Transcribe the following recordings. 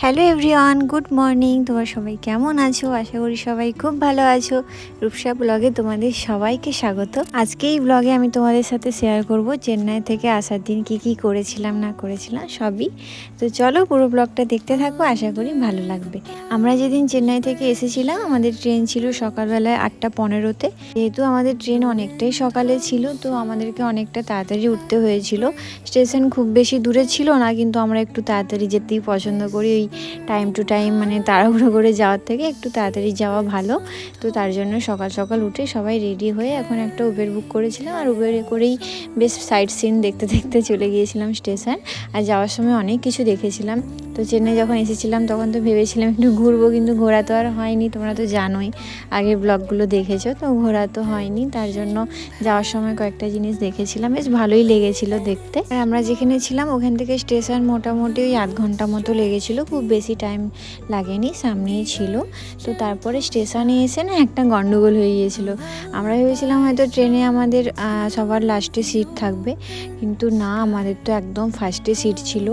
Hello everyone, good morning. তোমরা সবাই কেমন আছো? আশা করি সবাই খুব ভালো আছো। রূপসা ব্লগে তোমাদের সবাইকে স্বাগত। আজকে এই ব্লগে আমি তোমাদের সাথে শেয়ার করব চেন্নাই থেকে আসার দিন কি করেছিলাম না করেছিলাম সবই। তো চলো পুরো ব্লগটা দেখতে থাকো, আশা করি ভালো লাগবে। আমরা যেদিন চেন্নাই থেকে এসেছিলাম আমাদের ট্রেন ছিল সকালবেলায় 8:15-তে। যেহেতু আমাদের ট্রেন অনেকটাই সকালে ছিল, তো আমাদেরকে অনেকটা তাড়াতাড়ি উঠতে হয়েছিল। স্টেশন খুব বেশি দূরে ছিল না, কিন্তু আমরা একটু তাড়াতাড়ি যেতেই পছন্দ করি। ওই টাইম টু টাইম মানে তাড়াহুড়ো করে যাওয়ার থেকে একটু তাড়াতাড়ি যাওয়া ভালো। তো তার জন্য সকাল সকাল উঠে সবাই রেডি হয়ে এখন একটা উবের বুক করেছিলাম, আর উবেরে করেই বেশ সাইট সিন দেখতে দেখতে চলে গিয়েছিলাম স্টেশন। আর যাওয়ার সময় অনেক কিছু দেখেছিলাম। তো চেন্নাই যখন এসেছিলাম তখন তো ভেবেছিলাম একটু ঘুরবো, কিন্তু ঘোরা তো আর হয়নি। তোমরা তো জানোই, আগের ব্লগগুলো দেখেছো, তো ঘোরা তো হয়নি। তার জন্য যাওয়ার সময় কয়েকটা জিনিস দেখেছিলাম, বেশ ভালোই লেগেছিল দেখতে। আর আমরা যেখানে ছিলাম ওখান থেকে স্টেশন মোটামুটি ওই 8 ঘন্টা মতো লেগেছিল, খুব বেশি টাইম লাগেনি, সামনেই ছিল। তো তারপরে স্টেশনে এসে না একটা গন্ডগোল হয়ে গিয়েছিল। আমরা ভেবেছিলাম হয়তো ট্রেনে আমাদের সবার লাস্টে সিট থাকবে, কিন্তু না, আমাদের তো একদম ফার্স্টে সিট ছিল।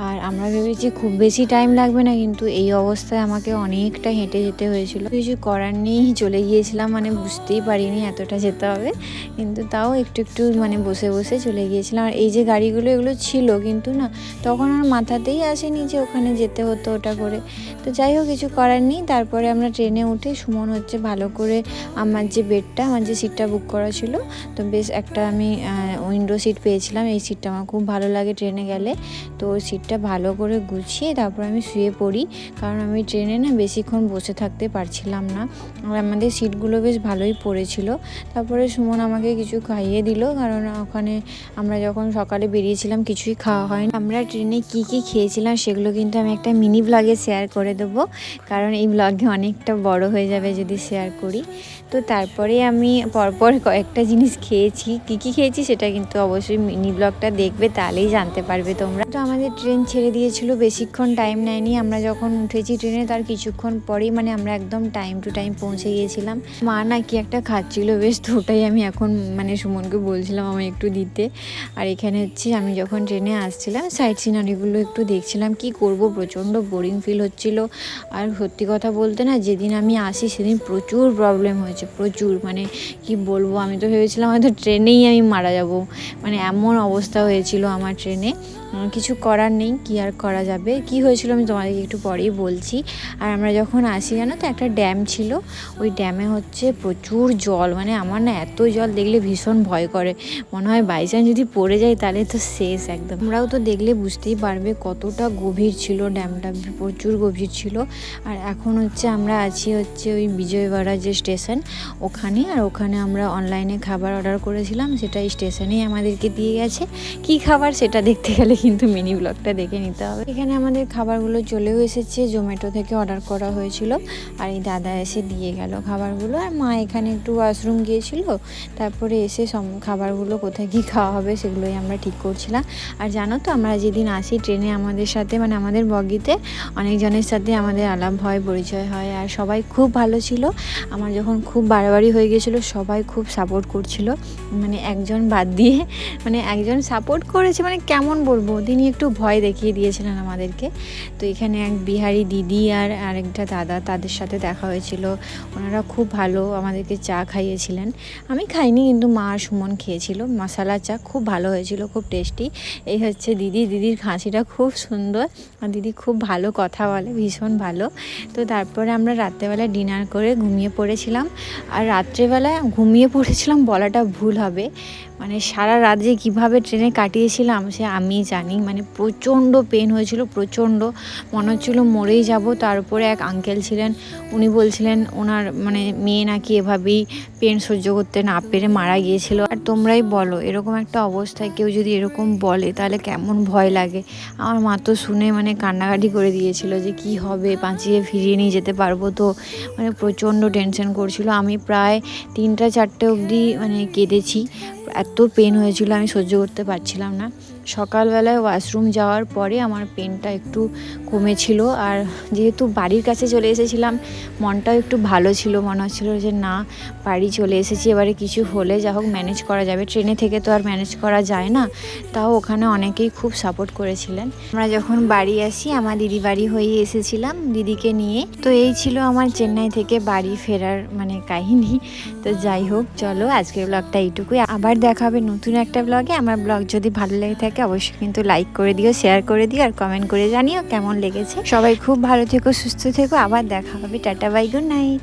আর আমরা ভেবেছি খুব বেশি টাইম লাগবে না, কিন্তু এই অবস্থায় আমাকে অনেকটা হেঁটে যেতে হয়েছিল। কিছু করার নেই, চলে গিয়েছিলাম, মানে বুঝতেই পারিনি এতটা যেতে হবে, কিন্তু তাও একটু একটু মানে বসে বসে চলে গিয়েছিলাম। আর এই যে গাড়িগুলো এগুলো ছিল, কিন্তু না তখন আর মাথাতেই আসেনি যে ওখানে যেতে হতো ওটা করে। তো যাই হোক, কিছু করার নেই। তারপরে আমরা ট্রেনে উঠে সুমন হচ্ছে ভালো করে আমার যে বেডটা, আমার যে সিটটা বুক করা ছিল, তো বেশ একটা আমি উইন্ডো সিট পেয়েছিলাম। এই সিটটা আমার খুব ভালো লাগে ট্রেনে গেলে। তো ওই সিটটা ভালো করে গুছিয়ে তারপর আমি শুয়ে পড়ি, কারণ আমি ট্রেনে না বেশিক্ষণ বসে থাকতে পারছিলাম না। আর আমাদের সিটগুলো বেশ ভালোই পড়েছিল। তারপরে সুমন আমাকে কিছু খাইয়ে দিল, কারণ ওখানে আমরা যখন সকালে বেরিয়েছিলাম কিছুই খাওয়া হয়নি। আমরা ট্রেনে কি খেয়েছিলাম সেগুলো কিন্তু আমি একটা মিনি ব্লগে শেয়ার করে দেবো, কারণ এই ব্লগে অনেকটা বড় হয়ে যাবে যদি শেয়ার করি। তো তারপরে আমি পরপর কয়েকটা জিনিস খেয়েছি, কি খেয়েছি সেটা কিন্তু অবশ্যই মিনি ব্লগটা দেখবে, তাহলেই জানতে পারবে তোমরা। তো আমাদের ট্রেন ছেড়ে দিয়েছিল, বেশিক্ষণ টাইম নেয়নি। আমরা যখন উঠেছি ট্রেনে তার কিছুক্ষণ পরেই মানে আমরা একদম টাইম টু টাইম পৌঁছে গিয়েছিলাম। মা না কি একটা খাচ্ছিল বেশ, তো ওটাই আমি এখন মানে সুমনকে বলছিলাম আমি একটু দিতে। আর এখানে হচ্ছে আমি যখন ট্রেনে আসছিলাম সাইড সিনারিগুলো একটু দেখছিলাম। কি করব, প্রচণ্ড বোরিং ফিল হচ্ছিল। আর সত্যি কথা বলতে না, যেদিন আমি আসি সেদিন প্রচুর প্রবলেম হয়েছে, প্রচুর, মানে কি বলবো। আমি তো ভেবেছিলাম হয়তো ট্রেনেই আমি মারা যাব, মানে এমন অবস্থা হয়েছিল আমার ট্রেনে। কিছু করার নেই, কি আর করা যাবে। কি হয়েছিল আমি তোমাদেরকে একটু পরেই বলছি। আর আমরা যখন আসি জানো তো, একটা ড্যাম ছিল, ওই ড্যামে হচ্ছে প্রচুর জল। মানে আমার না এত জল দেখলে ভীষণ ভয় করে, মনে হয় বাই চান্স যদি পড়ে যায় তাহলে তো শেষ একদম। তোমরাও তো দেখলে বুঝতেই পারবে কতটা গভীর ছিল ড্যামটা, প্রচুর গভীর ছিল। আর এখন হচ্ছে আমরা আছি হচ্ছে ওই বিজয়ওয়াড়া যে স্টেশন ওখানে। আর ওখানে আমরা অনলাইনে খাবার অর্ডার করেছিলাম, সেটা স্টেশনেই আমাদেরকে দিয়ে গেছে। কি খাবার সেটা দেখতে গেলে কিন্তু মিনি ব্লগটা দেখে নিতে হবে। এখানে আমাদের খাবারগুলো চলেও এসেছে, জোম্যাটো থেকে অর্ডার করা হয়েছিল। আর এই দাদা এসে দিয়ে গেল খাবারগুলো। আর মা এখানে একটু ওয়াশরুম গিয়েছিল, তারপরে এসে খাবারগুলো কোথায় কী খাওয়া হবে সেগুলোই আমরা ঠিক করছিলাম। আর জানো তো, আমরা যেদিন আসি ট্রেনে আমাদের সাথে মানে আমাদের বগিতে অনেকজনের সাথে আমাদের আলাপ হয়, পরিচয় হয়, আর সবাই খুব ভালো ছিল। আমার যখন খুব বাড়াবাড়ি হয়ে গেছিলো সবাই খুব সাপোর্ট করছিল, মানে একজন বাদ দিয়ে, মানে একজন সাপোর্ট করেছে, মানে কেমন বলবো, তিনি একটু ভয় দেখিয়ে দিয়েছিলেন আমাদেরকে। তো এখানে এক বিহারি দিদি আর আরেকটা দাদা, তাদের সাথে দেখা হয়েছিল। ওনারা খুব ভালো আমাদেরকে চা খাইয়েছিলেন। আমি খাইনি, কিন্তু মা আর সুমন খেয়েছিল। মশালা চা খুব ভালো হয়েছিল, খুব টেস্টি। এই হচ্ছে দিদির হাসিটা খুব সুন্দর, আর দিদি খুব ভালো কথা বলে, ভীষণ ভালো। তো তারপরে আমরা রাত্রেবেলা ডিনার করে ঘুমিয়ে পড়েছিলাম। আর রাত্রেবেলা ঘুমিয়ে পড়েছিলাম বলাটা ভুল হবে, মানে সারা রাত যে কীভাবে ট্রেনে কাটিয়েছিলাম সে আমিই জানি। মানে প্রচণ্ড পেন হয়েছিল, প্রচণ্ড, মনে হচ্ছিলো মরেই যাব। তার উপরে এক আঙ্কেল ছিলেন, উনি বলছিলেন ওনার মানে মেয়ে নাকি এভাবেই পেন সহ্য করতে না পেরে মারা গিয়েছিল। আর তোমরাই বলো, এরকম একটা অবস্থায় কেউ যদি এরকম বলে তাহলে কেমন ভয় লাগে। আমার মা তো শুনে মানে কান্নাকাটি করে দিয়েছিল যে কি হবে, বাঁচিয়ে ফিরিয়ে নিয়ে যেতে পারবো তো, মানে প্রচণ্ড টেনশন করছিল। আমি প্রায় 3টা 4টে অবধি মানে কেঁদেছি, এত পেন হয়েছিল আমি সহ্য করতে পারছিলাম না। সকালবেলায় ওয়াশরুম যাওয়ার পরে আমার পেনটা একটু কমেছিল, আর যেহেতু বাড়ির কাছে চলে এসেছিলাম মনটাও একটু ভালো ছিল, মনে হচ্ছিলো যে না বাড়ি চলে এসেছি, এবারে কিছু হলে যা হোক ম্যানেজ করা যাবে। ট্রেনে থেকে তো আর ম্যানেজ করা যায় না, তাও ওখানে অনেকেই খুব সাপোর্ট করেছিলেন। আমরা যখন বাড়ি আসি আমার দিদি বাড়ি হয়ে এসেছিলাম দিদিকে নিয়ে। তো এই ছিল আমার চেন্নাই থেকে বাড়ি ফেরার মানে কাহিনী। তো যাই হোক, চলো আজকের ব্লগটা এইটুকুই, আবার দেখা হবে নতুন একটা ব্লগে। আমার ব্লগ যদি ভালো লেগে থাকে অবশ্যই কিন্তু লাইক করে দিও, শেয়ার করে দিও আর কমেন্ট করে জানিও কেমন লেগেছে। সবাই খুব ভালো থেকো, সুস্থ থেকো, আবার দেখা হবে। Tata bye, good night.